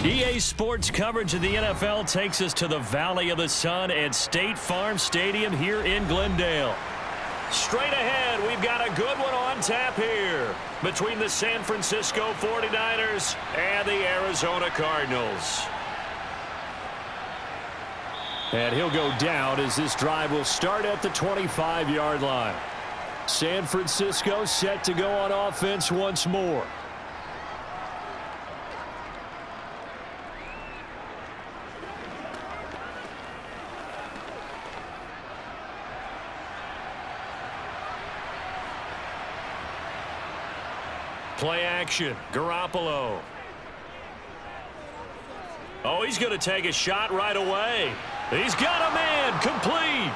EA Sports coverage of the NFL takes us to the Valley of the Sun at State Farm Stadium here in Glendale. Straight ahead, we've got a good one on tap here between the San Francisco 49ers and the Arizona Cardinals. And he'll go down as this drive will start at the 25-yard line. San Francisco set to go on offense once more. Play action, Garoppolo. Oh, he's going to take a shot right away. He's got a man, complete.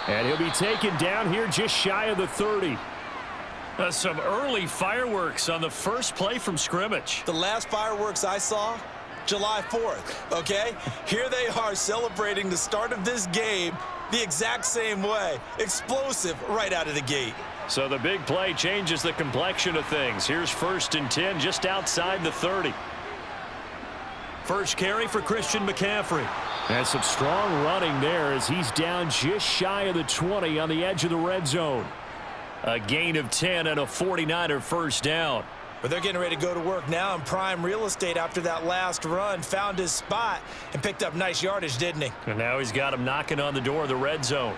And he'll be taken down here just shy of the 30. Some early fireworks on the first play from scrimmage. The last fireworks I saw, July 4th, okay? Here they are celebrating the start of this game the exact same way. Explosive right out of the gate. So the big play changes the complexion of things. Here's 1st and 10 just outside the 30. First carry for Christian McCaffrey. And some strong running there as he's down just shy of the 20 on the edge of the red zone. A gain of 10 and a 49er first down. But they're getting ready to go to work now in prime real estate after that last run. Found his spot and picked up nice yardage, didn't he? And now he's got him knocking on the door of the red zone.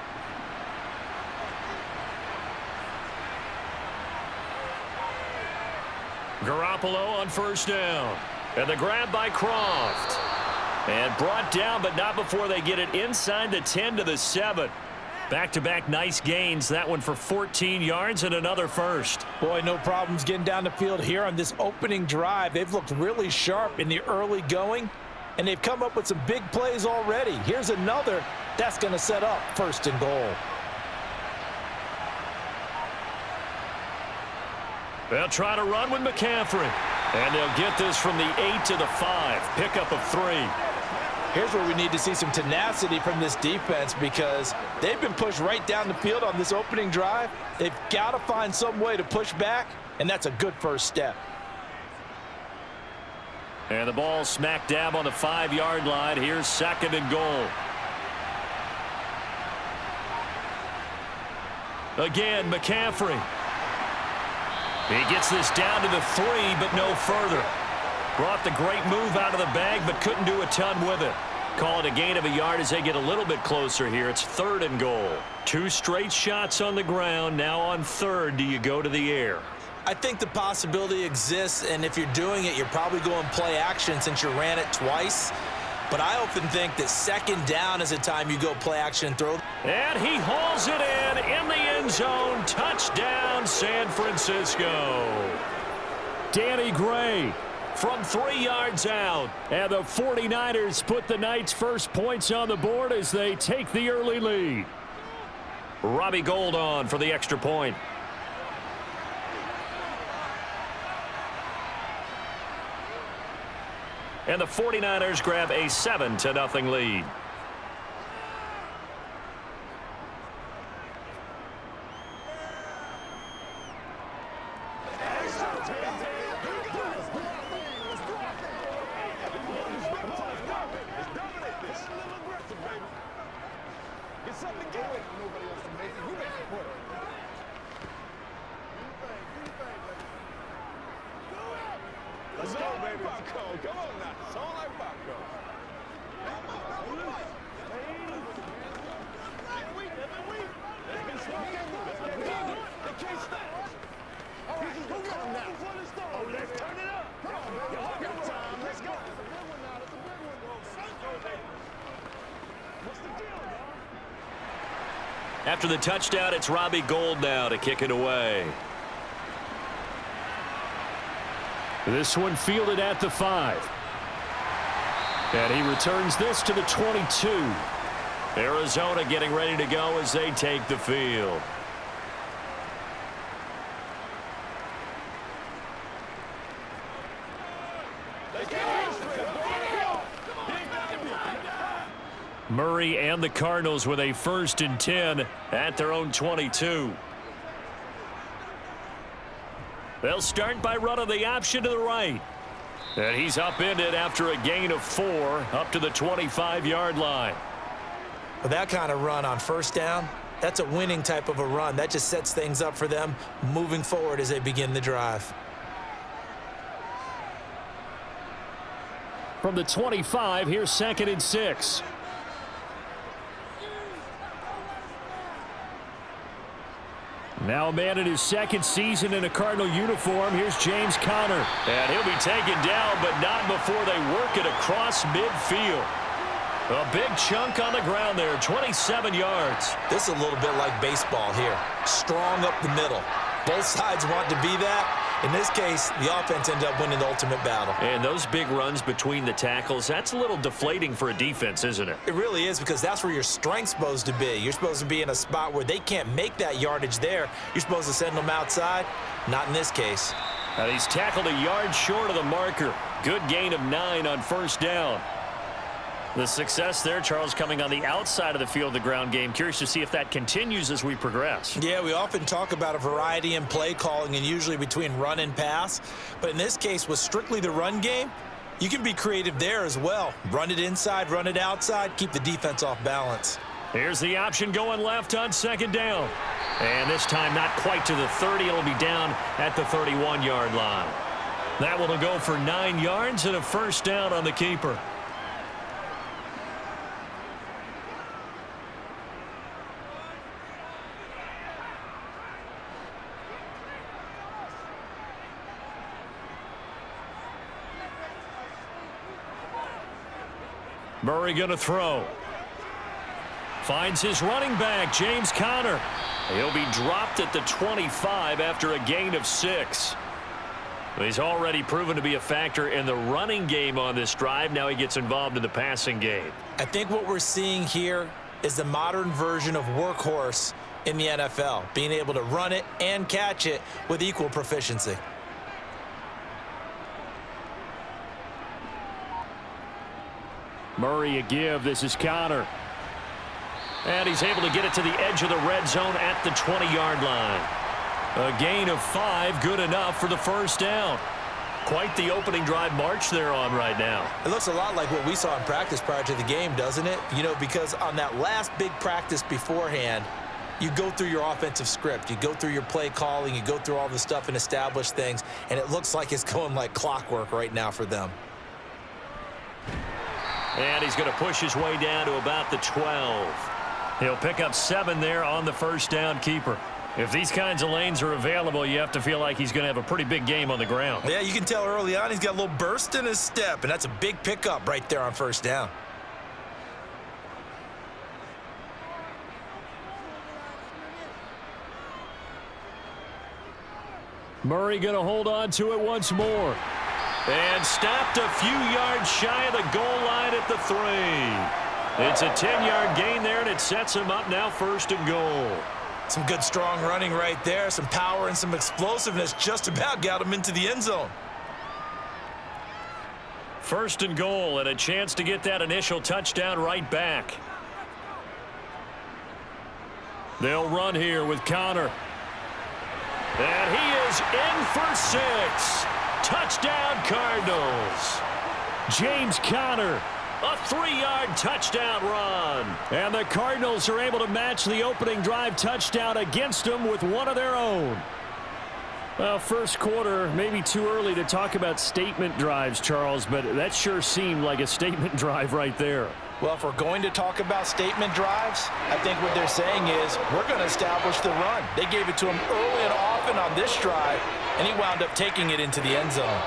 Garoppolo on first down. And the grab by Croft. And brought down, but not before they get it inside the 10 to the 7. Back-to-back nice gains. That one for 14 yards and another first. Boy, no problems getting down the field here on this opening drive. They've looked really sharp in the early going, and they've come up with some big plays already. Here's another that's going to set up 1st and goal. They'll try to run with McCaffrey. And they'll get this from the 8 to the 5. Pickup of 3. Here's where we need to see some tenacity from this defense because they've been pushed right down the field on this opening drive. They've got to find some way to push back, and that's a good first step. And the ball smack dab on the 5-yard line. Here's 2nd and goal. Again, McCaffrey. He gets this down to the 3, but no further. Brought the great move out of the bag, but couldn't do a ton with it. Call it a gain of a yard as they get a little bit closer here. It's 3rd and goal. 2 straight shots on the ground. Now on 3rd, do you go to the air? I think the possibility exists, and if you're doing it, you're probably going play action since you ran it twice. But I often think that 2nd down is the time you go play action and throw. And he hauls it in the end zone. Touchdown, San Francisco. Danny Gray from 3 yards out. And the 49ers put the Knights' first points on the board as they take the early lead. Robbie Gould on for the extra point. And the 49ers grab a 7-0 lead. Let's go, baby. Come on now. It's all like popcorn. They can't stop. All right, go get him now. Oh, let's turn it up. Come on, y'all got time. Let's go. That's a big one now. That's a big one. What's the deal, y'all? After the touchdown, it's Robbie Gould now to kick it away. This one fielded at the 5. And he returns this to the 22. Arizona getting ready to go as they take the field. Murray and the Cardinals with a 1st and 10 at their own 22. They'll start by running the option to the right. And he's upended after a gain of 4 up to the 25-yard line. With that kind of run on first down, that's a winning type of a run. That just sets things up for them moving forward as they begin the drive. From the 25, here's 2nd and 6. Now a man in his 2nd season in a Cardinal uniform. Here's James Conner. And he'll be taken down, but not before they work it across midfield. A big chunk on the ground there, 27 yards. This is a little bit like baseball here. Strong up the middle. Both sides want to be that. In this case, the offense ended up winning the ultimate battle. And those big runs between the tackles, that's a little deflating for a defense, isn't it? It really is, because that's where your strength's supposed to be. You're supposed to be in a spot where they can't make that yardage there. You're supposed to send them outside. Not in this case. And he's tackled a yard short of the marker. Good gain of 9 on first down. The success there, Charles, coming on the outside of the field of the ground game. Curious to see if that continues as we progress. Yeah, we often talk about a variety in play calling and usually between run and pass. But in this case, with strictly the run game, you can be creative there as well. Run it inside, run it outside, keep the defense off balance. Here's the option going left on 2nd down. And this time not quite to the 30. It'll be down at the 31-yard line. That will go for 9 yards and a first down on the keeper. Murray going to throw. Finds his running back, James Conner. He'll be dropped at the 25 after a gain of 6. He's already proven to be a factor in the running game on this drive. Now he gets involved in the passing game. I think what we're seeing here is the modern version of workhorse in the NFL, being able to run it and catch it with equal proficiency. Murray a give. This is Conner. And he's able to get it to the edge of the red zone at the 20-yard line. A gain of 5, good enough for the first down. Quite the opening drive march they're on right now. It looks a lot like what we saw in practice prior to the game, doesn't it? You know, because on that last big practice beforehand, you go through your offensive script. You go through your play calling. You go through all the stuff and establish things. And it looks like it's going like clockwork right now for them. And he's going to push his way down to about the 12. He'll pick up 7 there on the first down keeper. If these kinds of lanes are available, you have to feel like he's going to have a pretty big game on the ground. Yeah, you can tell early on he's got a little burst in his step, and that's a big pickup right there on first down. Murray going to hold on to it once more. And stopped a few yards shy of the goal line at the 3. It's a 10-yard gain there, and it sets him up now 1st and goal. Some good, strong running right there. Some power and some explosiveness just about got him into the end zone. 1st and goal, and a chance to get that initial touchdown right back. They'll run here with Conner. And he is in for 6. Touchdown, Cardinals. James Conner, a 3-yard touchdown run. And the Cardinals are able to match the opening drive touchdown against them with one of their own. Well, first quarter, maybe too early to talk about statement drives, Charles, but that sure seemed like a statement drive right there. Well, if we're going to talk about statement drives, I think what they're saying is we're going to establish the run. They gave it to him early and often on this drive, and he wound up taking it into the end zone.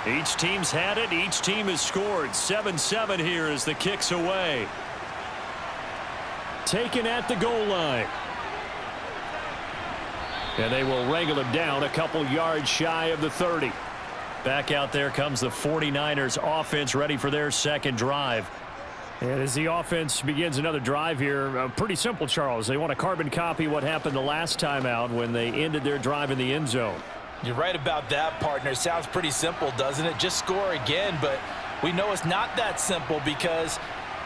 Each team's had it. Each team has scored. 7-7 here as the kick's away. taken at the goal line. And they will wrangle him down a couple yards shy of the 30. Back out there comes the 49ers offense, ready for their second drive. And as the offense begins another drive here, pretty simple, Charles. They want to carbon copy what happened the last time out when they ended their drive in the end zone. You're right about that, partner. Sounds pretty simple, doesn't it? Just score again, but we know it's not that simple because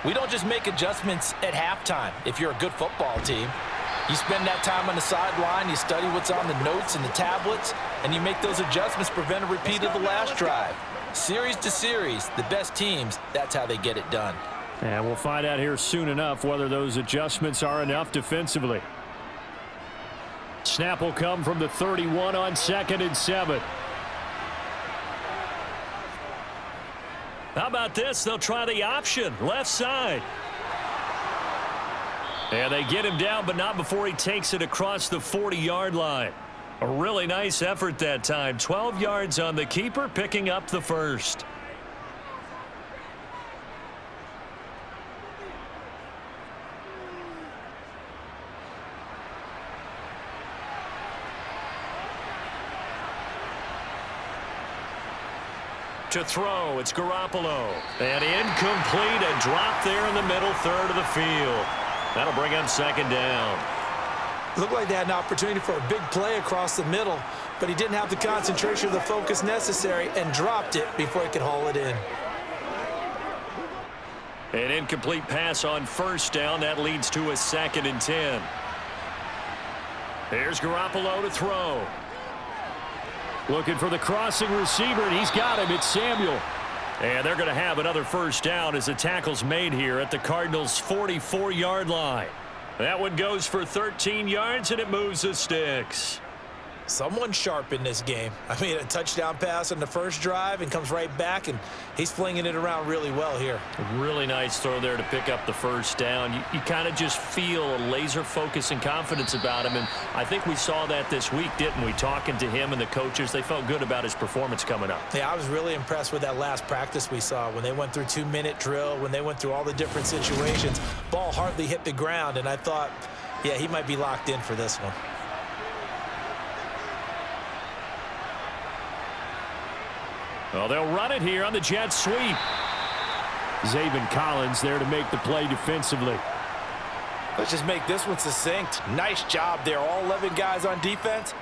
we don't just make adjustments at halftime if you're a good football team. You spend that time on the sideline, you study what's on the notes and the tablets, and you make those adjustments to prevent a repeat of the last drive. Series to series, the best teams, that's how they get it done. And we'll find out here soon enough whether those adjustments are enough defensively. Snap will come from the 31 on 2nd and 7. How about this? They'll try the option, left side. And they get him down, but not before he takes it across the 40-yard line. A really nice effort that time. 12 yards on the keeper, picking up the first. To throw, it's Garoppolo. And incomplete, a drop there in the middle third of the field. That'll bring up second down. Looked like they had an opportunity for a big play across the middle, but he didn't have the concentration or the focus necessary and dropped it before he could haul it in. An incomplete pass on first down. That leads to a 2nd and 10. Here's Garoppolo to throw. Looking for the crossing receiver, and he's got him. It's Samuel. And they're going to have another first down as the tackle's made here at the Cardinals' 44-yard line. That one goes for 13 yards, and it moves the sticks. Someone sharp in this game. I mean, a touchdown pass on the first drive and comes right back, and he's flinging it around really well here. A really nice throw there to pick up the first down. You kind of just feel a laser focus and confidence about him, and I think we saw that this week, didn't we? Talking to him and the coaches, they felt good about his performance coming up. Yeah, I was really impressed with that last practice we saw when they went through 2-minute drill, when they went through all the different situations. Ball hardly hit the ground, and I thought, yeah, he might be locked in for this one. Well, they'll run it here on the jet sweep. Zaven Collins there to make the play defensively. Let's just make this one succinct. Nice job there. All 11 guys on defense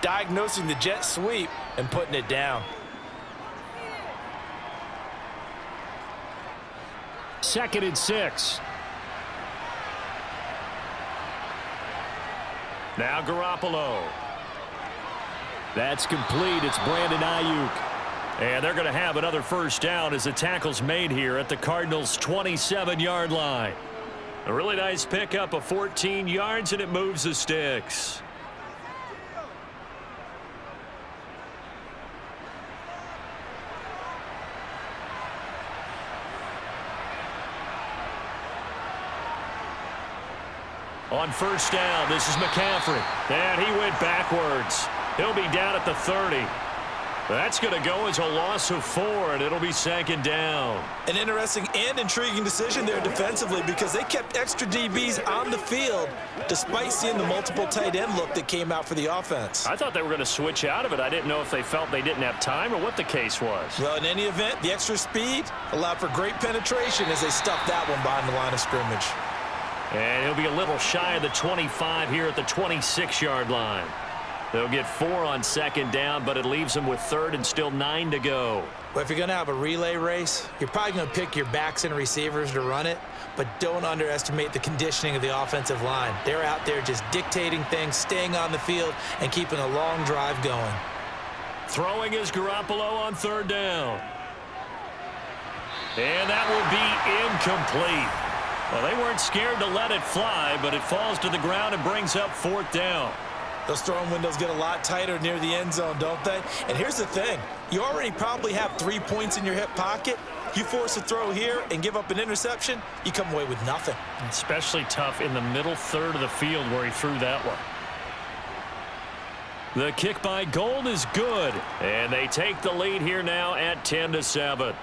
diagnosing the jet sweep and putting it down. 2nd and 6. Now Garoppolo. That's complete. It's Brandon Ayuk. And they're going to have another first down as the tackle's made here at the Cardinals' 27-yard line. A really nice pickup of 14 yards, and it moves the sticks. On first down, this is McCaffrey. And he went backwards. He'll be down at the 30. That's going to go as a loss of 4, and it'll be 2nd down. An interesting and intriguing decision there defensively because they kept extra DBs on the field despite seeing the multiple tight end look that came out for the offense. I thought they were going to switch out of it. I didn't know if they felt they didn't have time or what the case was. Well, in any event, the extra speed allowed for great penetration as they stuffed that one behind the line of scrimmage. And he'll be a little shy of the 25 here at the 26-yard line. They'll get 4 on 2nd down, but it leaves them with 3rd and still 9 to go. Well, if you're going to have a relay race, you're probably going to pick your backs and receivers to run it, but don't underestimate the conditioning of the offensive line. They're out there just dictating things, staying on the field, and keeping a long drive going. Throwing is Garoppolo on 3rd down. And that will be incomplete. Well, they weren't scared to let it fly, but it falls to the ground and brings up 4th down. Those throwing windows get a lot tighter near the end zone, don't they? And here's the thing. You already probably have 3 points in your hip pocket. You force a throw here and give up an interception, you come away with nothing. Especially tough in the middle third of the field where he threw that one. The kick by Gold is good. And they take the lead here now at 10-7.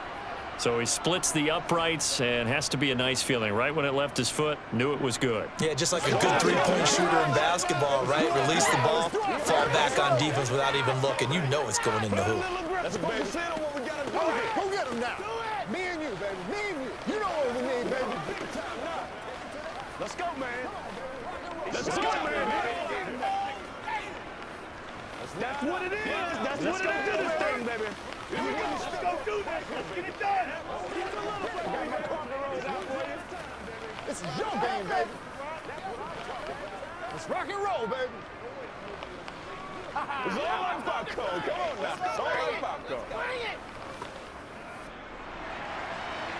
So he splits the uprights and has to be a nice feeling. Right when it left his foot, knew it was good. Yeah, just like a good three-point shooter in basketball, right? Release the ball, fall back on defense without even looking. You know it's going in the hoop. That's what we said on what we got to do. Go get him now. Me and you, baby. Me and you. You know what we need, baby. Big time now. Let's go, man. Let's go, man. That's what it is. That's what it is. This thing, baby. Let's go do that. Let's get it done. This is your game, baby. Let's rock and roll, baby. It's all like popcorn. Come on now. It's all like popcorn.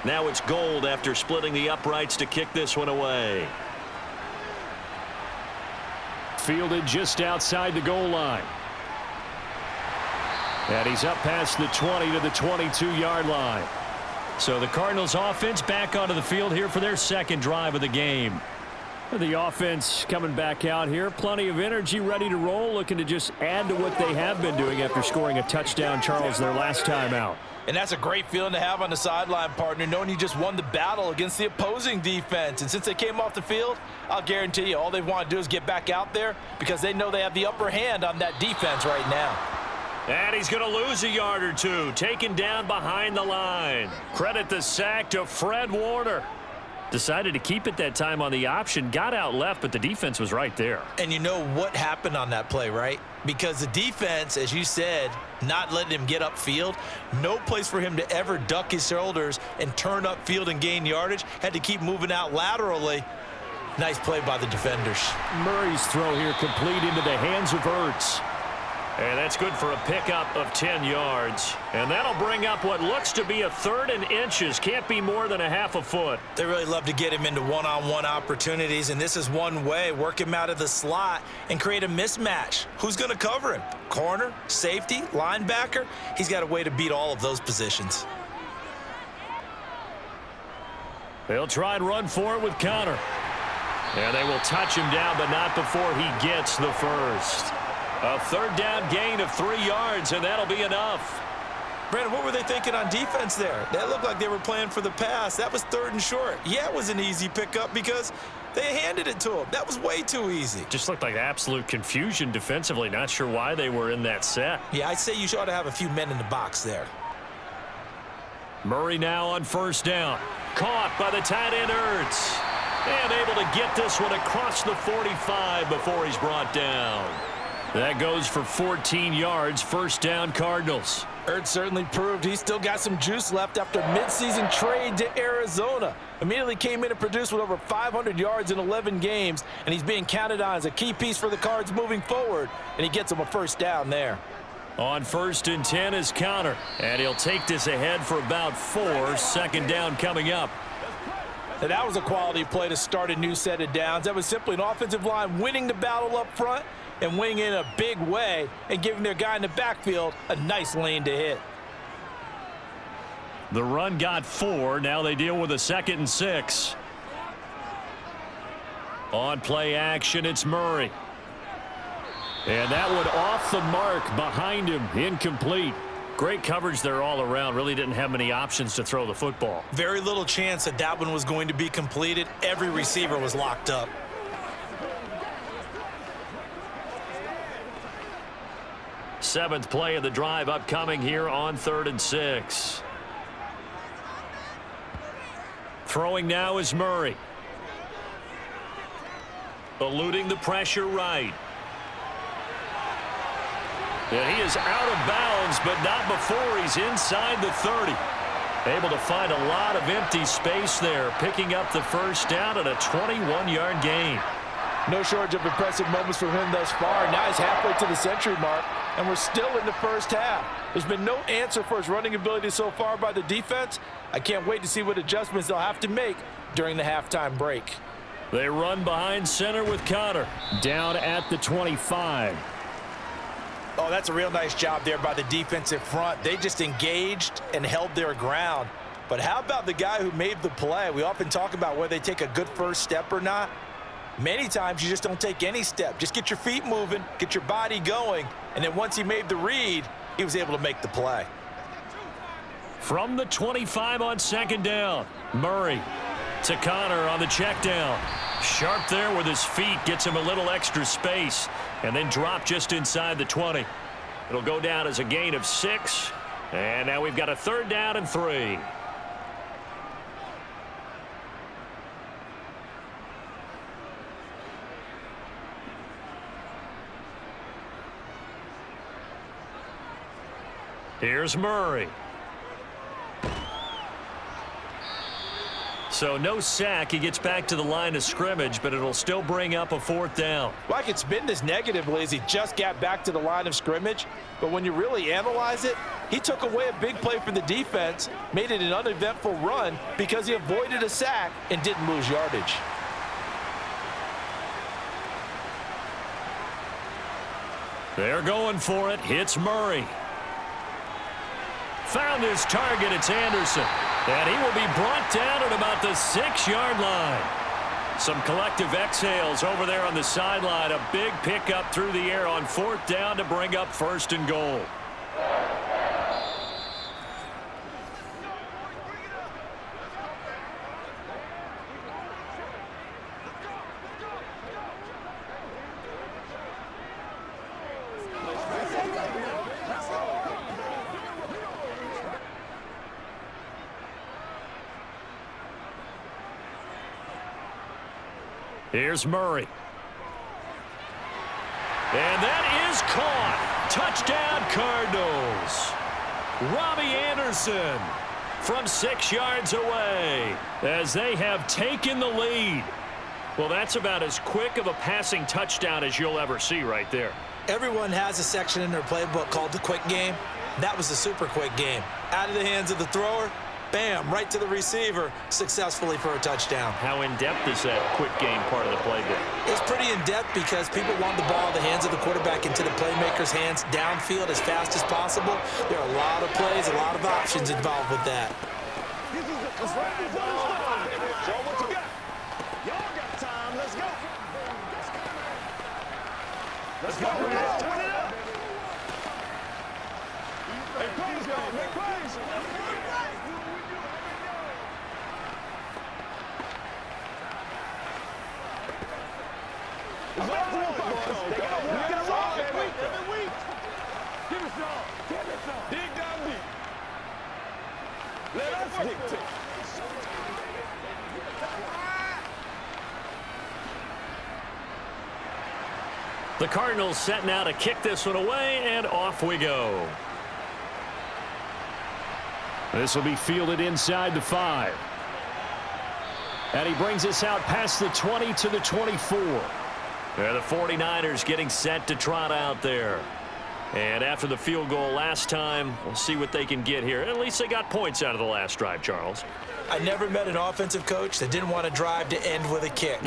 Now it's Gold after splitting the uprights to kick this one away. Fielded just outside the goal line. And he's up past the 20 to the 22-yard line. So the Cardinals offense back onto the field here for their second drive of the game. The offense coming back out here. Plenty of energy, ready to roll, looking to just add to what they have been doing after scoring a touchdown, Charles, their last time out. And that's a great feeling to have on the sideline, partner, knowing you just won the battle against the opposing defense. And since they came off the field, I'll guarantee you all they want to do is get back out there because they know they have the upper hand on that defense right now. And he's going to lose a yard or two, taken down behind the line. Credit the sack to Fred Warner. Decided to keep it that time on the option, got out left, but the defense was right there. And you know what happened on that play, right? Because the defense, as you said, not letting him get upfield, no place for him to ever duck his shoulders and turn upfield and gain yardage, had to keep moving out laterally. Nice play by the defenders. Murray's throw here complete into the hands of Ertz. And that's good for a pickup of 10 yards. And that'll bring up what looks to be a 3rd and inches. Can't be more than a half a foot. They really love to get him into one-on-one opportunities, and this is one way. Work him out of the slot and create a mismatch. Who's going to cover him? Corner, safety, linebacker? He's got a way to beat all of those positions. They'll try and run for it with Connor. And they will touch him down, but not before he gets the first. A 3rd down gain of 3 yards, and that'll be enough. Brandon, what were they thinking on defense there? That looked like they were playing for the pass. That was 3rd and short. Yeah, it was an easy pickup because they handed it to him. That was way too easy. Just looked like absolute confusion defensively. Not sure why they were in that set. Yeah, I'd say you ought to have a few men in the box there. Murray now on 1st down. Caught by the tight end Ertz. And able to get this one across the 45 before he's brought down. That goes for 14 yards, 1st down Cardinals. Ertz certainly proved he's still got some juice left after midseason trade to Arizona. Immediately came in and produced with over 500 yards in 11 games, and he's being counted on as a key piece for the Cards moving forward, and he gets them a 1st down there. On 1st and 10 is Connor, and he'll take this ahead for about 4, 2nd down coming up. And that was a quality play to start a new set of downs. That was simply an offensive line winning the battle up front and winning in a big way and giving their guy in the backfield a nice lane to hit. The run got 4. Now they deal with a 2nd and 6. On play action, it's Murray. And that one off the mark behind him, incomplete. Great coverage there all around. Really didn't have many options to throw the football. Very little chance that that one was going to be completed. Every receiver was locked up. Seventh play of the drive upcoming here on 3rd and 6. Throwing now is Murray. Eluding the pressure right. And he is out of bounds, but not before he's inside the 30. Able to find a lot of empty space there, picking up the 1st down and a 21-yard gain. No shortage of impressive moments from him thus far. Now he's halfway to the century mark, and we're still in the 1st half. There's been no answer for his running ability so far by the defense. I can't wait to see what adjustments they'll have to make during the halftime break. They run behind center with Connor. Down at the 25. Oh, that's a real nice job there by the defensive front. They just engaged and held their ground. But how about the guy who made the play? We often talk about whether they take a good first step or not. Many times you just don't take any step. Just get your feet moving, get your body going, and then once he made the read, he was able to make the play. From the 25 on second down, Murray to Connor on the check down. Sharp there with his feet, gets him a little extra space, and then drop just inside the 20. It'll go down as a gain of 6, and now we've got a 3rd down and 3. Here's Murray. So no sack. He gets back to the line of scrimmage, but it'll still bring up a 4th down. Well, I could spin this negatively as he just got back to the line of scrimmage, but when you really analyze it, he took away a big play for the defense, made it an uneventful run because he avoided a sack and didn't lose yardage. They're going for it. Hits Murray. Found his target. It's Anderson. And he will be brought down at about the 6-yard line. Some collective exhales over there on the sideline. A big pickup through the air on 4th down to bring up 1st and goal. Here's Murray. And that is caught. Touchdown, Cardinals. Robbie Anderson from 6 yards away as they have taken the lead. Well, that's about as quick of a passing touchdown as you'll ever see right there. Everyone has a section in their playbook called the quick game. That was the super quick game. Out of the hands of the thrower, bam, right to the receiver, successfully for a touchdown. How in-depth is that quick game part of the playbook? It's pretty in-depth because people want the ball in the hands of the quarterback into the playmaker's hands downfield as fast as possible. There are a lot of plays, a lot of options involved with that. Y'all got time. Let's go. Let's go. Turn it up. Hey, praise God. Make praise. Dig down deep. Let us dictate. The Cardinals setting out to kick this one away, and off we go. This will be fielded inside the 5. And he brings us out past the 20 to the 24. The 49ers getting set to trot out there. And after the field goal last time, we'll see what they can get here. At least they got points out of the last drive, Charles. I never met an offensive coach that didn't want to drive to end with a kick.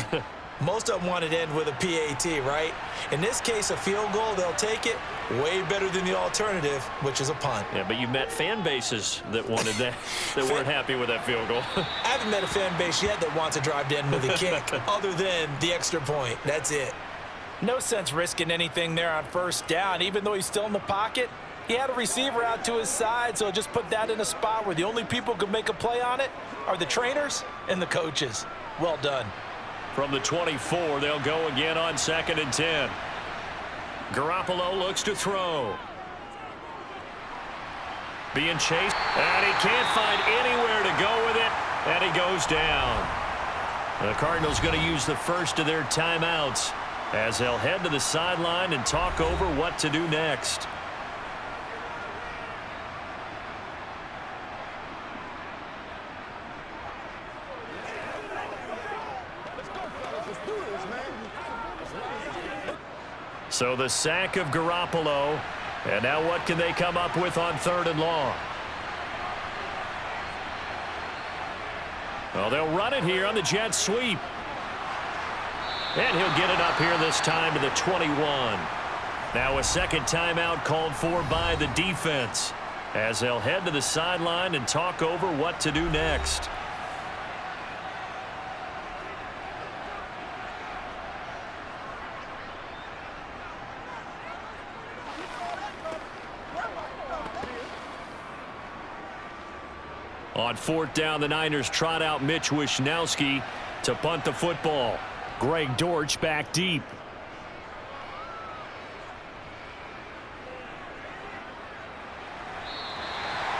Most of them wanted to end with a PAT, right? In this case, a field goal, they'll take it. Way better than the alternative, which is a punt. Yeah, but you met fan bases that wanted that, that weren't happy with that field goal. I haven't met a fan base yet that wants to drive to end with a kick, other than the extra point. That's it. No sense risking anything there on 1st down. Even though he's still in the pocket, he had a receiver out to his side, so just put that in a spot where the only people who could make a play on it are the trainers and the coaches. Well done. From the 24, they'll go again on 2nd and 10. Garoppolo looks to throw. Being chased, and he can't find anywhere to go with it, and he goes down. The Cardinals going to use the first of their timeouts as they'll head to the sideline and talk over what to do next. So the sack of Garoppolo. And now what can they come up with on 3rd and long? Well, they'll run it here on the jet sweep. And he'll get it up here this time to the 21. Now a second timeout called for by the defense as they'll head to the sideline and talk over what to do next. On fourth down, the Niners trot out Mitch Wishnowski to punt the football. Greg Dortch back deep.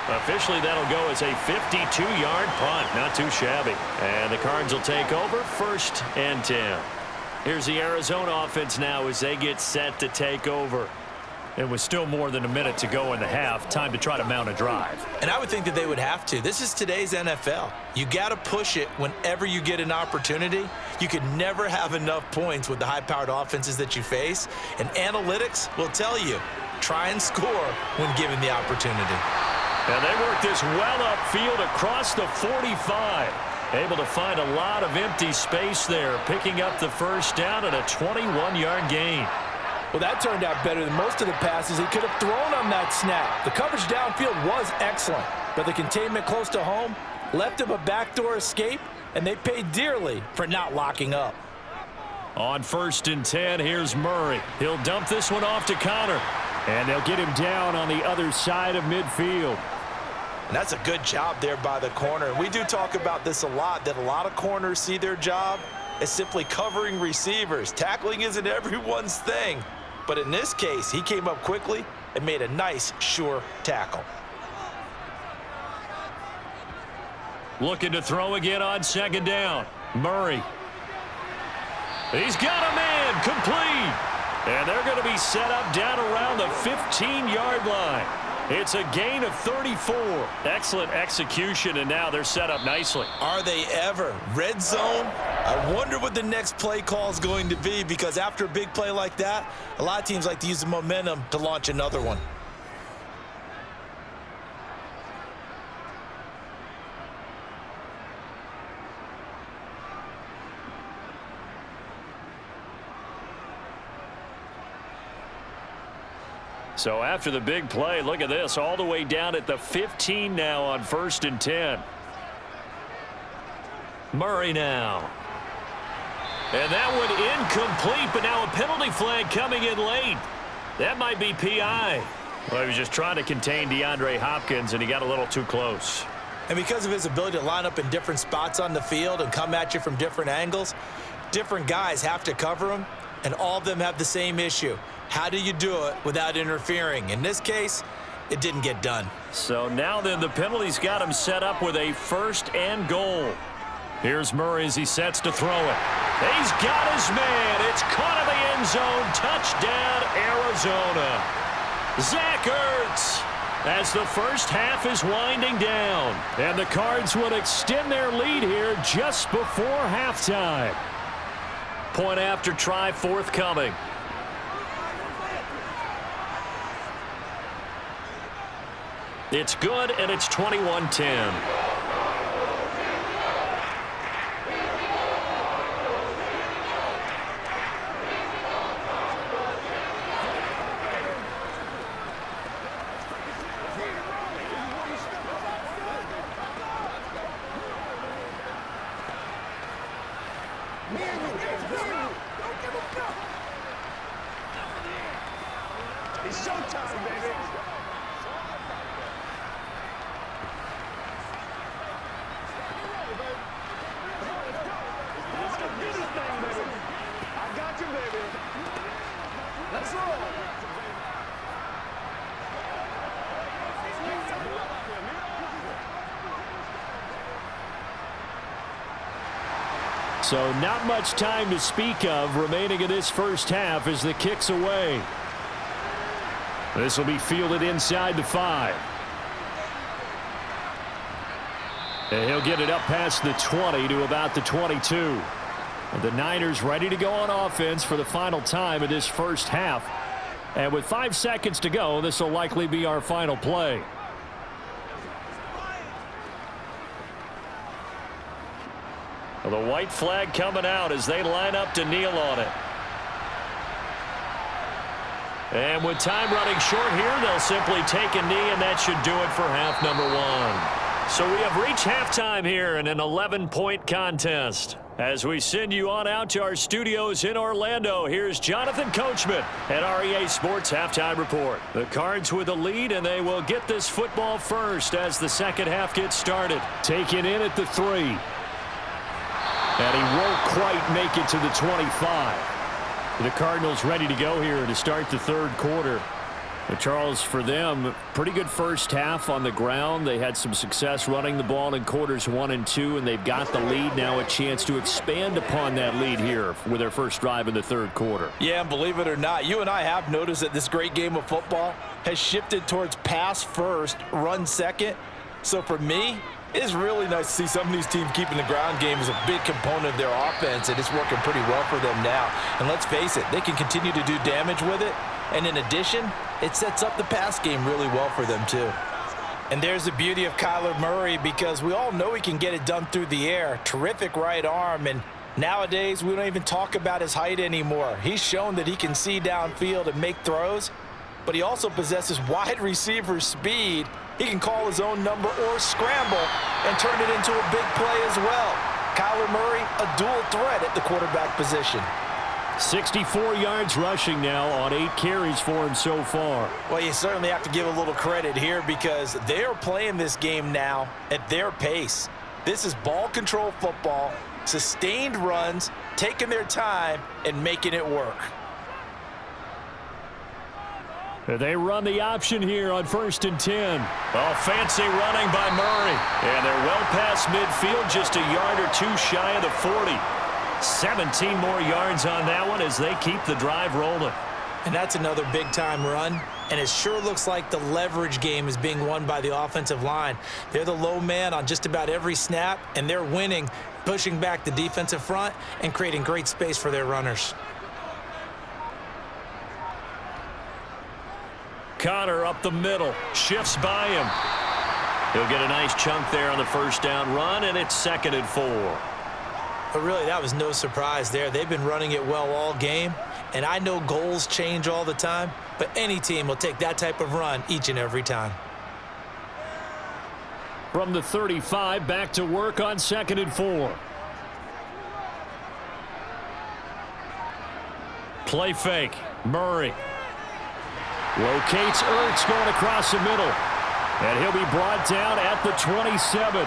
Officially, that'll go as a 52-yard punt. Not too shabby. And the Cards will take over 1st and 10. Here's the Arizona offense now as they get set to take over. It was still more than a minute to go in the half. Time to try to mount a drive. And I would think that they would have to. This is today's NFL. You got to push it whenever you get an opportunity. You could never have enough points with the high-powered offenses that you face. And analytics will tell you, try and score when given the opportunity. And they work this well upfield across the 45. Able to find a lot of empty space there, picking up the first down and a 21-yard gain. Well, that turned out better than most of the passes he could have thrown on that snap. The coverage downfield was excellent, but the containment close to home left him a backdoor escape, and they paid dearly for not locking up. On 1st and 10, here's Murray. He'll dump this one off to Connor, and they'll get him down on the other side of midfield. And that's a good job there by the corner. We do talk about this a lot, that a lot of corners see their job as simply covering receivers. Tackling isn't everyone's thing. But in this case, he came up quickly and made a nice, sure tackle. Looking to throw again on 2nd down. Murray. He's got a man complete. And they're going to be set up down around the 15-yard line. It's a gain of 34. Excellent execution, and now they're set up nicely. Are they ever? Red zone? I wonder what the next play call is going to be, because after a big play like that, a lot of teams like to use the momentum to launch another one. So after the big play, look at this, all the way down at the 15 now on 1st and 10. Murray now. And that one incomplete, but now a penalty flag coming in late. That might be PI. Well, he was just trying to contain DeAndre Hopkins, and he got a little too close. And because of his ability to line up in different spots on the field and come at you from different angles, different guys have to cover him, and all of them have the same issue. How do you do it without interfering? In this case, it didn't get done. So now then, the penalty's got him set up with a 1st and goal. Here's Murray as he sets to throw it. He's got his man. It's caught in the end zone. Touchdown, Arizona. Zach Ertz, as the first half is winding down. And the Cards would extend their lead here just before halftime. Point after try forthcoming. It's good, and it's 21-10. It's showtime, baby. Let's go do this thing, baby. I got you, baby. Let's roll. So not much time to speak of remaining in this first half as the kick's away. This will be fielded inside the 5. And he'll get it up past the 20 to about the 22. And the Niners ready to go on offense for the final time of this first half. And with 5 seconds to go, this will likely be our final play. Well, the white flag coming out as they line up to kneel on it. And with time running short here, they'll simply take a knee, and that should do it for half number 1. So we have reached halftime here in an 11-point contest. As we send you on out to our studios in Orlando, here's Jonathan Coachman at REA Sports Halftime Report. The Cards with a lead, and they will get this football first as the second half gets started. Taken in at the 3. And he won't quite make it to the 25. The Cardinals ready to go here to start the third quarter. But Charles, for them, pretty good first half on the ground. They had some success running the ball in quarters 1 and 2, and they've got the lead. Now a chance to expand upon that lead here with their first drive in the third quarter. Yeah, and believe it or not, you and I have noticed that this great game of football has shifted towards pass first, run second. So for me, it's really nice to see some of these teams keeping the ground game as a big component of their offense, and it's working pretty well for them now. And let's face it, they can continue to do damage with it. And in addition, it sets up the pass game really well for them too. And there's the beauty of Kyler Murray, because we all know he can get it done through the air. Terrific right arm, and nowadays we don't even talk about his height anymore. He's shown that he can see downfield and make throws, but he also possesses wide receiver speed. He can call his own number or scramble and turn it into a big play as well. Kyler Murray, a dual threat at the quarterback position. 64 yards rushing now on 8 carries for him so far. Well, you certainly have to give a little credit here, because they are playing this game now at their pace. This is ball control football, sustained runs, taking their time and making it work. They run the option here on 1st and 10. Oh, fancy running by Murray. And they're well past midfield, just a yard or 2 shy of the 40. 17 more yards on that one as they keep the drive rolling. And that's another big-time run. And it sure looks like the leverage game is being won by the offensive line. They're the low man on just about every snap, and they're winning, pushing back the defensive front and creating great space for their runners. Connor up the middle, shifts by him. He'll get a nice chunk there on the first down run, and it's 2nd and 4. But really, that was no surprise there. They've been running it well all game, and I know goals change all the time, but any team will take that type of run each and every time. From the 35, back to work on 2nd and 4. Play fake, Murray. Locates Ertz going across the middle. And he'll be brought down at the 27.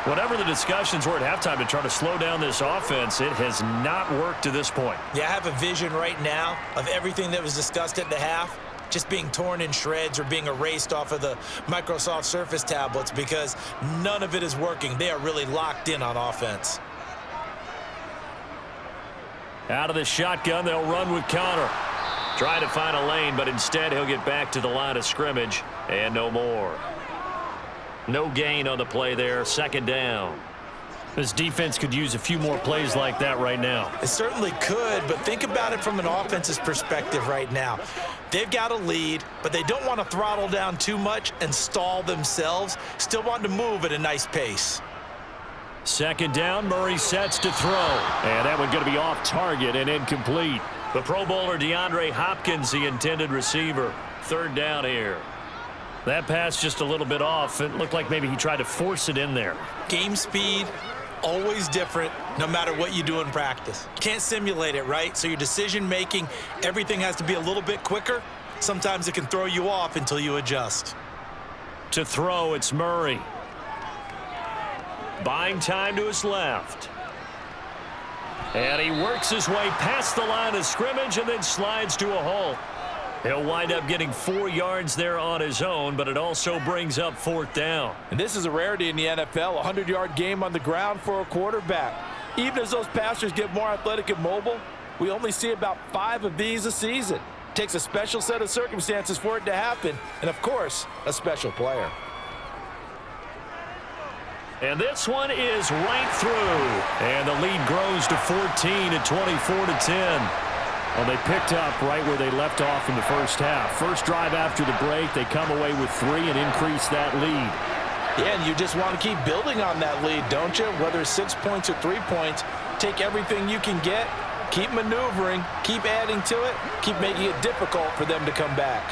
Whatever the discussions were at halftime to try to slow down this offense, it has not worked to this point. Yeah, I have a vision right now of everything that was discussed at the half just being torn in shreds or being erased off of the Microsoft Surface tablets, because none of it is working. They are really locked in on offense. Out of the shotgun, they'll run with Connor. Trying to find a lane, but instead he'll get back to the line of scrimmage and no more. No gain on the play there, 2nd down. This defense could use a few more plays like that right now. It certainly could, but think about it from an offense's perspective right now. They've got a lead, but they don't want to throttle down too much and stall themselves. Still want to move at a nice pace. 2nd down, Murray sets to throw. And that one going to be off target and incomplete. The Pro Bowler DeAndre Hopkins, the intended receiver. 3rd down here. That pass just a little bit off. It looked like maybe he tried to force it in there. Game speed, always different, no matter what you do in practice. You can't simulate it, right? So your decision-making, everything has to be a little bit quicker. Sometimes it can throw you off until you adjust. To throw, it's Murray. Buying time to his left. And he works his way past the line of scrimmage and then slides to a halt. He'll wind up getting 4 yards there on his own, but it also brings up 4th down. And this is a rarity in the NFL, a 100-yard game on the ground for a quarterback. Even as those passers get more athletic and mobile, we only see about 5 of these a season. It takes a special set of circumstances for it to happen, and of course, a special player. And this one is right through. And the lead grows to 14 at 24-10. Well, they picked up right where they left off in the first half. First drive after the break, they come away with 3 and increase that lead. Yeah, and you just want to keep building on that lead, don't you? Whether it's 6 points or 3 points, take everything you can get, keep maneuvering, keep adding to it, keep making it difficult for them to come back.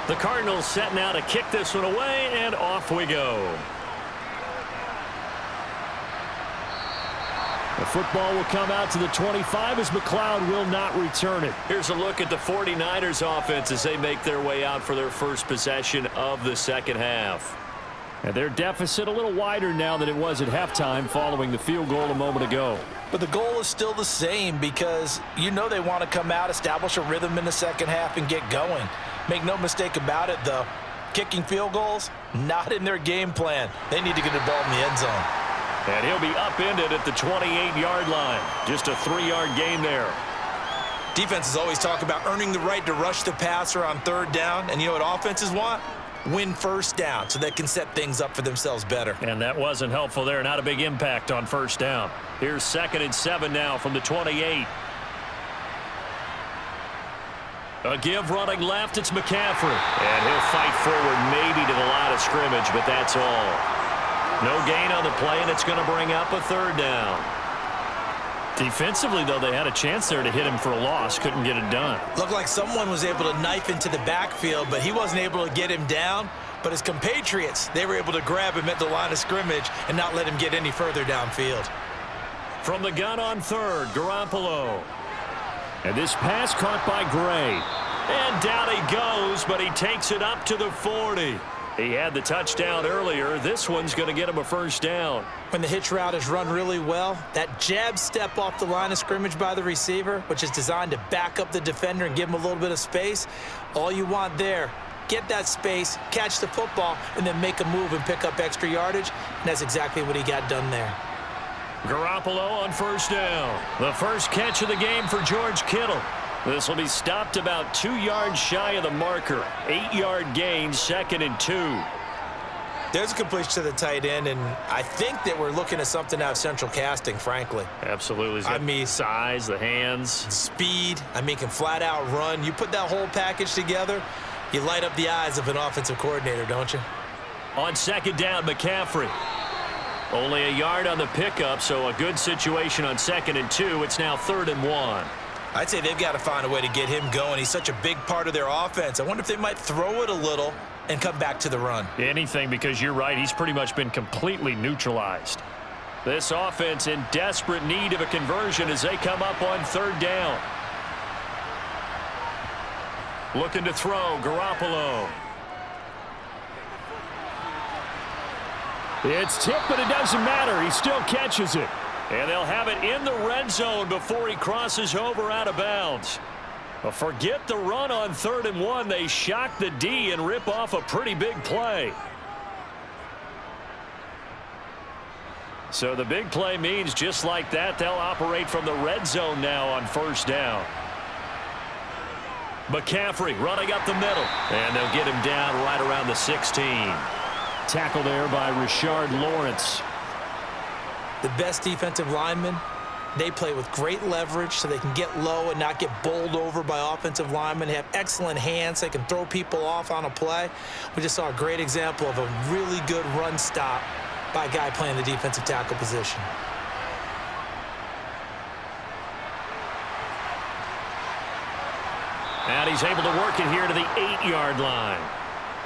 The Cardinals set now to kick this one away, and off we go. The football will come out to the 25 as McLeod will not return it. Here's a look at the 49ers offense as they make their way out for their first possession of the second half. And their deficit a little wider now than it was at halftime following the field goal a moment ago. But the goal is still the same because you know they want to come out, establish a rhythm in the second half, and get going. Make no mistake about it, though. Kicking field goals, not in their game plan. They need to get the ball in the end zone. And he'll be upended at the 28-yard line. Just a 3-yard gain there. Defenses always talk about earning the right to rush the passer on third down. And you know what offenses want? Win first down so they can set things up for themselves better. And that wasn't helpful there. Not a big impact on first down. Here's 2nd and 7 now from the 28. A give running left. It's McCaffrey. And he'll fight forward maybe to the line of scrimmage, but that's all. No gain on the play, and it's going to bring up a 3rd down. Defensively, though, they had a chance there to hit him for a loss. Couldn't get it done. Looked like someone was able to knife into the backfield, but he wasn't able to get him down. But his compatriots, they were able to grab him at the line of scrimmage and not let him get any further downfield. From the gun on 3rd, Garoppolo. And this pass caught by Gray. And down he goes, but he takes it up to the 40. He had the touchdown earlier. This one's going to get him a 1st down. When the hitch route is run really well, that jab step off the line of scrimmage by the receiver, which is designed to back up the defender and give him a little bit of space, all you want there, get that space, catch the football, and then make a move and pick up extra yardage, and that's exactly what he got done there. Garoppolo on 1st down. The first catch of the game for George Kittle. This will be stopped about 2 yards shy of the marker. 8-yard gain, 2nd and 2. There's a completion to the tight end, and I think that we're looking at something out of central casting, frankly. Absolutely. I mean, size, the hands. Speed. I mean, can flat out run. You put that whole package together, you light up the eyes of an offensive coordinator, don't you? On 2nd down, McCaffrey. Only a yard on the pickup, so a good situation on 2nd and 2. It's now 3rd and 1. I'd say they've got to find a way to get him going. He's such a big part of their offense. I wonder if they might throw it a little and come back to the run. Anything, because you're right. He's pretty much been completely neutralized. This offense in desperate need of a conversion as they come up on 3rd down. Looking to throw, Garoppolo. It's tipped, but it doesn't matter. He still catches it. And they'll have it in the red zone before he crosses over out of bounds. But forget the run on 3rd and 1. They shock the D and rip off a pretty big play. So the big play means just like that, they'll operate from the red zone now on 1st down. McCaffrey running up the middle. And they'll get him down right around the 16. Tackle there by Rashard Lawrence. The best defensive linemen, they play with great leverage so they can get low and not get bowled over by offensive linemen. They have excellent hands. They can throw people off on a play. We just saw a great example of a really good run stop by a guy playing the defensive tackle position. And he's able to work it here to the 8-yard line.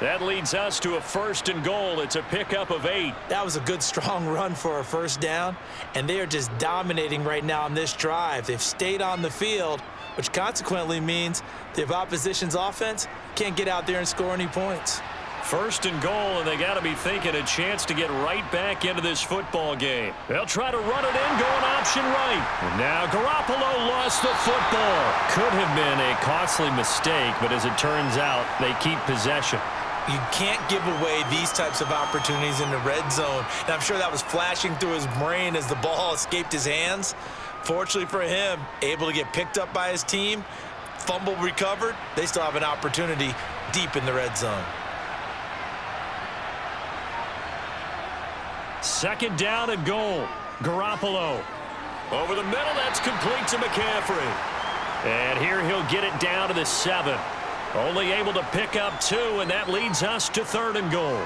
That leads us to a 1st and goal. It's a pickup of 8. That was a good, strong run for a 1st down, and they are just dominating right now on this drive. They've stayed on the field, which consequently means the opposition's offense can't get out there and score any points. 1st and goal, and they got to be thinking a chance to get right back into this football game. They'll try to run it in, going option right. And now Garoppolo lost the football. Could have been a costly mistake, but as it turns out, they keep possession. You can't give away these types of opportunities in the red zone. And I'm sure that was flashing through his brain as the ball escaped his hands. Fortunately for him, able to get picked up by his team, fumble recovered. They still have an opportunity deep in the red zone. 2nd down and goal. Garoppolo. Over the middle, that's complete to McCaffrey. And here he'll get it down to the 7. Only able to pick up 2, and that leads us to 3rd and goal.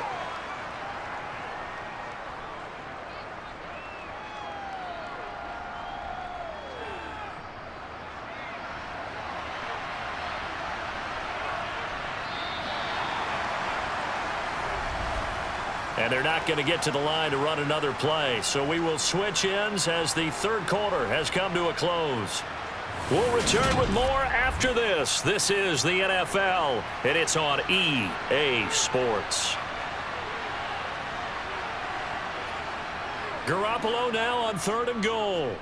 And they're not going to get to the line to run another play. So we will switch ends as the third quarter has come to a close. We'll return with more after this. This is the NFL, and it's on EA Sports. Garoppolo now on 3rd and goal.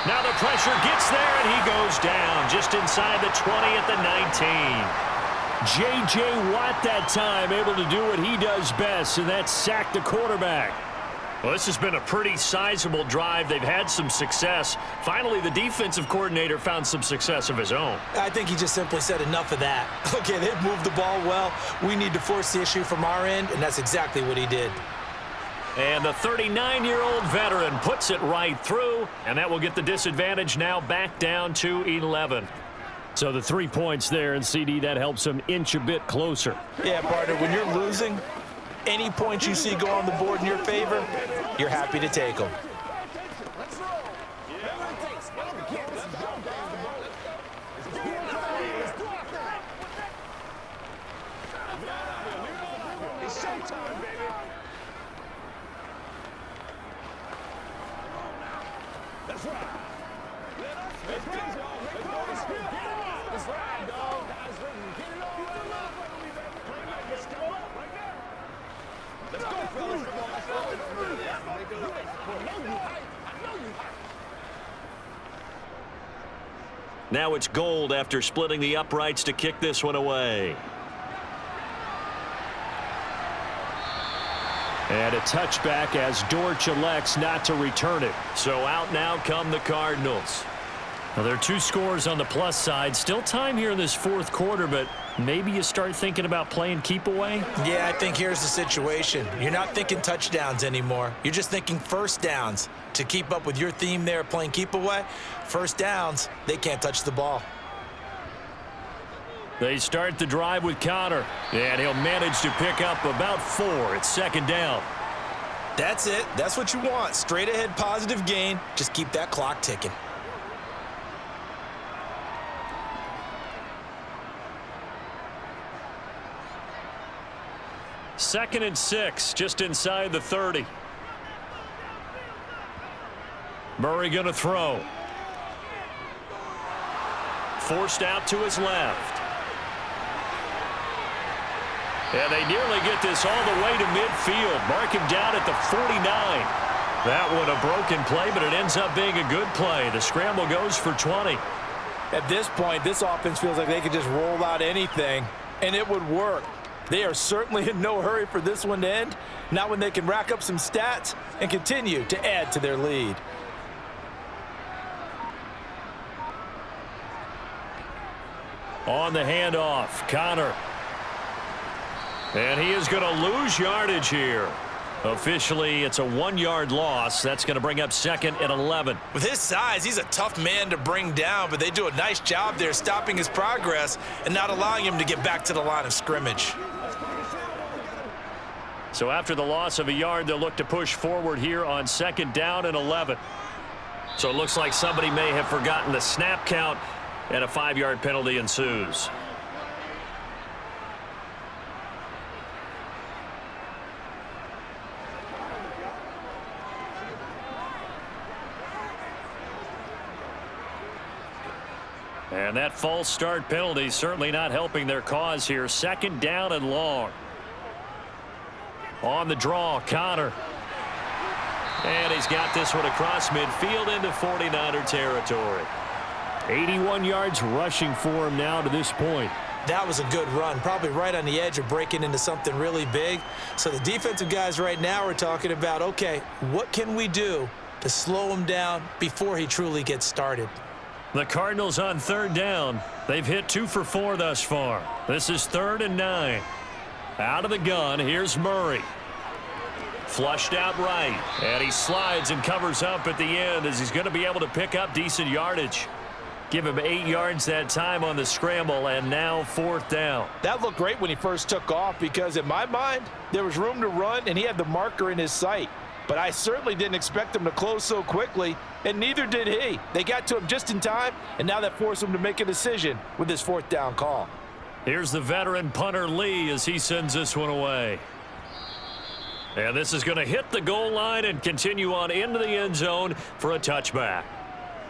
Now the pressure gets there, and he goes down just inside the 20 at the 19. J.J. Watt that time able to do what he does best, and that's sack the quarterback. Well, this has been a pretty sizable drive. They've had some success. Finally, the defensive coordinator found some success of his own. I think he just simply said enough of that. Okay, they've moved the ball well. We need to force the issue from our end, and that's exactly what he did. And the 39-year-old veteran puts it right through, and that will get the disadvantage now back down to 11. So the 3 points there, and CD, that helps him inch a bit closer. Yeah, partner, when you're losing, any points you see go on the board in your favor, you're happy to take them. Now it's Gold after splitting the uprights to kick this one away. And a touchback as Dortch elects not to return it. So out now come the Cardinals. Well, there are 2 scores on the plus side. Still time here in this 4th quarter, but maybe you start thinking about playing keep away? Yeah, I think here's the situation. You're not thinking touchdowns anymore. You're just thinking first downs. To keep up with your theme there, playing keep away, first downs, they can't touch the ball. They start the drive with Connor, and he'll manage to pick up about 4. It's 2nd down. That's it. That's what you want. Straight ahead positive gain. Just keep that clock ticking. Second and 6, just inside the 30. Murray going to throw. Forced out to his left. And they nearly get this all the way to midfield. Mark him down at the 49. That one a broken play, but it ends up being a good play. The scramble goes for 20. At this point, this offense feels like they could just roll out anything, and it would work. They are certainly in no hurry for this one to end. Not when they can rack up some stats and continue to add to their lead. On the handoff, Connor. And he is going to lose yardage here. Officially, it's a 1-yard loss. That's going to bring up 2nd and 11. With his size, he's a tough man to bring down, but they do a nice job there stopping his progress and not allowing him to get back to the line of scrimmage. So after the loss of a yard, they'll look to push forward here on 2nd down and 11. So it looks like somebody may have forgotten the snap count, and a 5-yard penalty ensues. And that false start penalty certainly not helping their cause here. 2nd down and long. On the draw, Connor. And he's got this one across midfield into 49er territory. 81 yards rushing for him now to this point. That was a good run, probably right on the edge of breaking into something really big. So the defensive guys right now are talking about, okay, what can we do to slow him down before he truly gets started? The Cardinals on 3rd down. They've hit 2 for 4 thus far. This is 3rd and 9. Out of the gun, here's Murray. Flushed out right, and he slides and covers up at the end as he's going to be able to pick up decent yardage. Give him 8 yards that time on the scramble, and now 4th down. That looked great when he first took off because in my mind, there was room to run, and he had the marker in his sight. But I certainly didn't expect him to close so quickly, and neither did he. They got to him just in time, and now that forced him to make a decision with his 4th down call. Here's the veteran punter Lee as he sends this one away. And this is going to hit the goal line and continue on into the end zone for a touchback.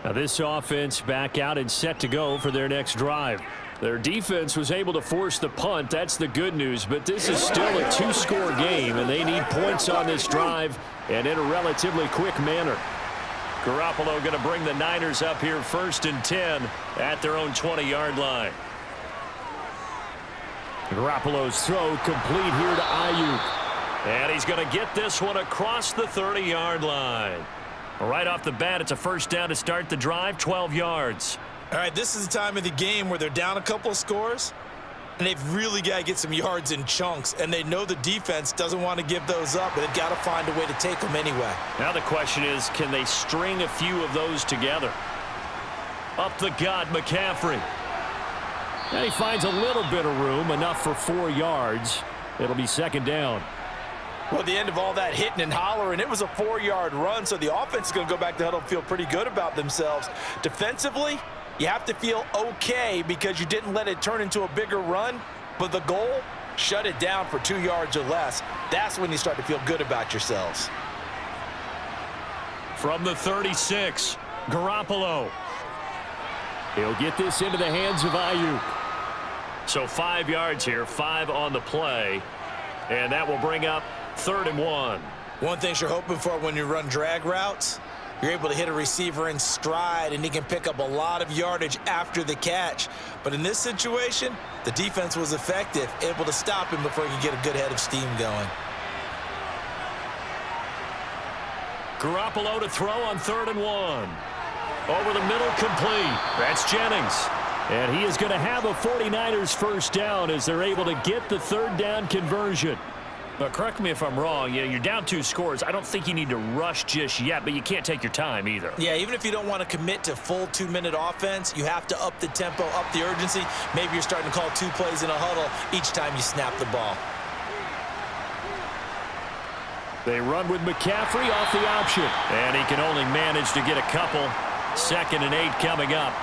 Now this offense back out and set to go for their next drive. Their defense was able to force the punt. That's the good news. But this is still a two-score game, and they need points on this drive and in a relatively quick manner. Garoppolo going to bring the Niners up here 1st and 10 at their own 20-yard line. Garoppolo's throw complete here to Ayuk. And he's going to get this one across the 30-yard line. Right off the bat, it's a first down to start the drive, 12 yards. All right, this is the time of the game where they're down a couple of scores, and they've really got to get some yards in chunks, and they know the defense doesn't want to give those up, but they've got to find a way to take them anyway. Now the question is, can they string a few of those together? Up the gut, McCaffrey. And he finds a little bit of room, enough for 4 yards. It'll be second down. Well, at the end of all that hitting and hollering, it was a 4-yard run, so the offense is going to go back to huddle and feel pretty good about themselves. Defensively, you have to feel okay because you didn't let it turn into a bigger run, but the goal, shut it down for 2 yards or less. That's when you start to feel good about yourselves. From the 36, Garoppolo. He'll get this into the hands of Ayuk. So 5 yards here, 5 on the play, and that will bring up 3rd and 1. One thing you're hoping for when you run drag routes, you're able to hit a receiver in stride, and he can pick up a lot of yardage after the catch. But in this situation, the defense was effective, able to stop him before he could get a good head of steam going. Garoppolo to throw on 3rd and 1. Over the middle, complete. That's Jennings. And he is going to have a 49ers first down as they're able to get the 3rd down conversion. But correct me if I'm wrong, you're down 2 scores. I don't think you need to rush just yet, but you can't take your time either. Yeah, even if you don't want to commit to full 2-minute offense, you have to up the tempo, up the urgency. Maybe you're starting to call 2 plays in a huddle each time you snap the ball. They run with McCaffrey off the option. And he can only manage to get a couple. 2nd and 8 coming up.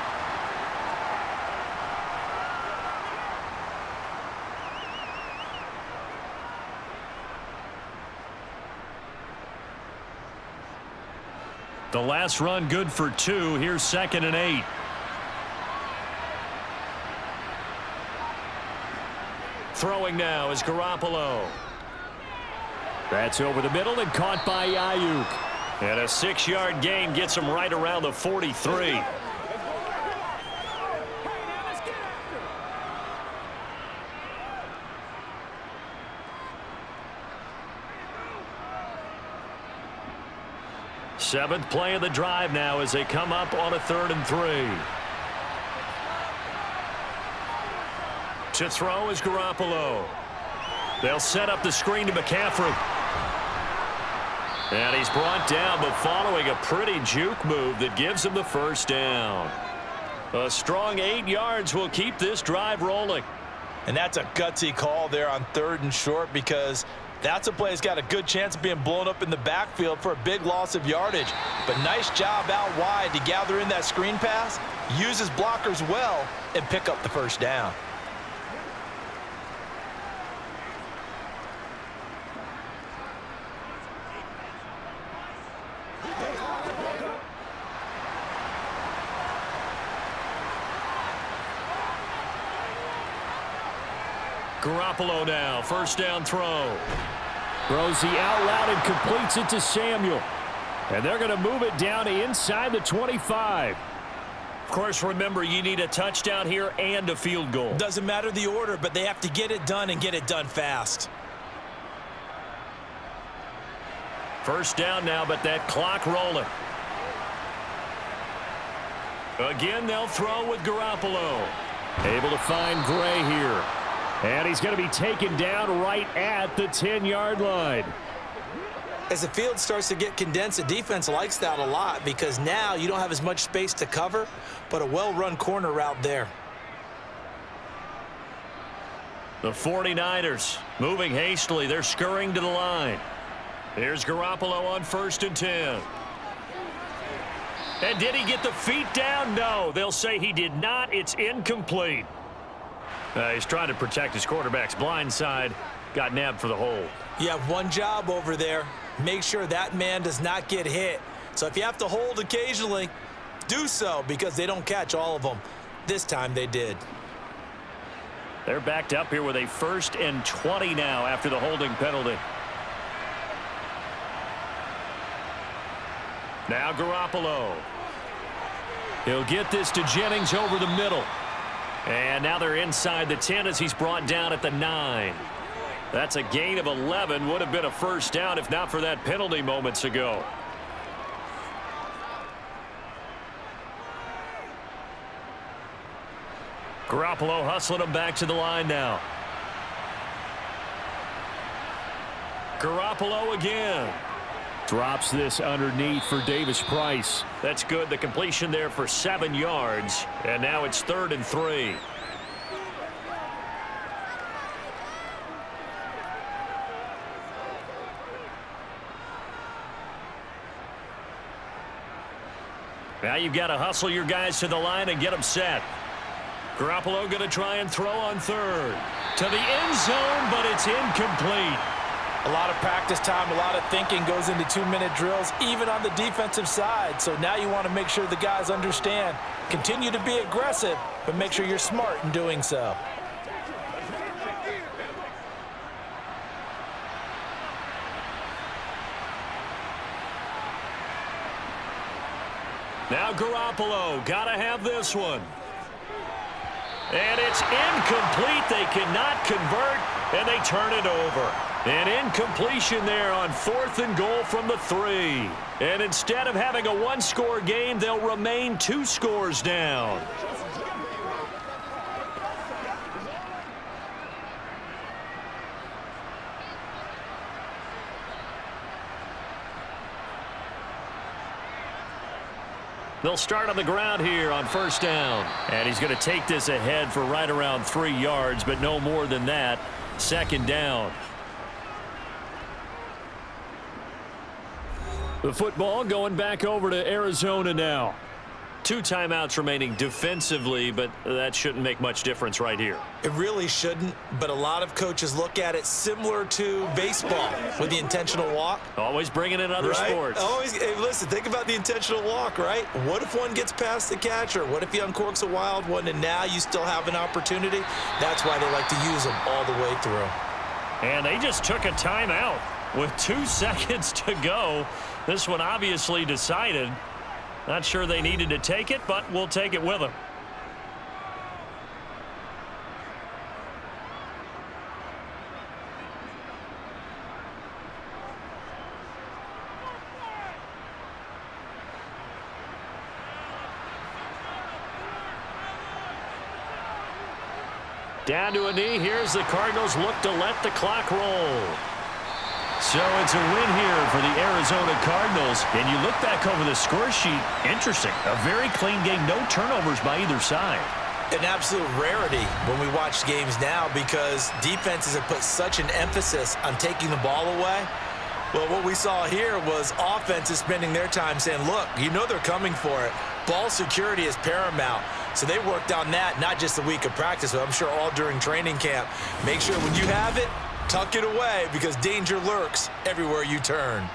The last run good for 2. Here's 2nd and 8. Throwing now is Garoppolo. That's over the middle and caught by Ayuk. And a 6-yard gain gets him right around the 43. Seventh play of the drive now as they come up on a 3rd and 3. To throw is Garoppolo. They'll set up the screen to McCaffrey. And he's brought down, but following a pretty juke move that gives him the first down. A strong 8 yards will keep this drive rolling. And that's a gutsy call there on 3rd and short because that's a play that's got a good chance of being blown up in the backfield for a big loss of yardage. But nice job out wide to gather in that screen pass, use his blockers well, and pick up the first down. Garoppolo now, first down throw. Throws the out route and completes it to Samuel. And they're going to move it down to inside the 25. Of course, remember, you need a touchdown here and a field goal. Doesn't matter the order, but they have to get it done and get it done fast. First down now, but that clock rolling. Again, they'll throw with Garoppolo. Able to find Gray here. And he's going to be taken down right at the 10-yard line. As the field starts to get condensed, the defense likes that a lot because now you don't have as much space to cover, but a well-run corner route there. The 49ers moving hastily. They're scurrying to the line. Here's Garoppolo on 1st and 10. And did he get the feet down? No, they'll say he did not. It's incomplete. He's trying to protect his quarterback's blind side. got nabbed for the hold. You have one job over there. Make sure that man does not get hit. So if you have to hold occasionally, do so, because they don't catch all of them. This time they did. They're backed up here with a 1st and 20 now after the holding penalty. Now Garoppolo. He'll get this to Jennings over the middle. And now they're inside the 10 as he's brought down at the 9. That's a gain of 11. Would have been a first down if not for that penalty moments ago. Garoppolo hustling him back to the line now. Garoppolo again. Drops this underneath for Davis Price. That's good. The completion there for 7 yards. And now it's 3rd and 3. Now you've got to hustle your guys to the line and get them set. Garoppolo going to try and throw on 3rd. To the end zone, but it's incomplete. A lot of practice time, a lot of thinking goes into 2-minute drills, even on the defensive side. So now you want to make sure the guys understand. Continue to be aggressive, but make sure you're smart in doing so. Now Garoppolo, got to have this one. And it's incomplete. They cannot convert, and they turn it over. An incompletion there on 4th and goal from the 3. And instead of having a 1-score game, they'll remain 2 scores down. They'll start on the ground here on 1st down. And he's going to take this ahead for right around 3 yards, but no more than that. 2nd down. The football going back over to Arizona now. 2 timeouts remaining defensively, but that shouldn't make much difference right here. It really shouldn't, but a lot of coaches look at it similar to baseball with the intentional walk. Always bringing in other sports. Always. Hey, listen, think about the intentional walk, right? What if one gets past the catcher? What if he uncorks a wild one and now you still have an opportunity? That's why they like to use them all the way through. And they just took a timeout with 2 seconds to go. This one obviously decided. Not sure they needed to take it, but we'll take it with them. Down to a knee. Here's the Cardinals look to let the clock roll. So it's a win here for the Arizona Cardinals. And you look back over the score sheet, interesting. A very clean game, no turnovers by either side. An absolute rarity when we watch games now because defenses have put such an emphasis on taking the ball away. Well, what we saw here was offenses spending their time saying, look, you know they're coming for it. Ball security is paramount. So they worked on that, not just a week of practice, but I'm sure all during training camp. Make sure when you have it, tuck it away because danger lurks everywhere you turn.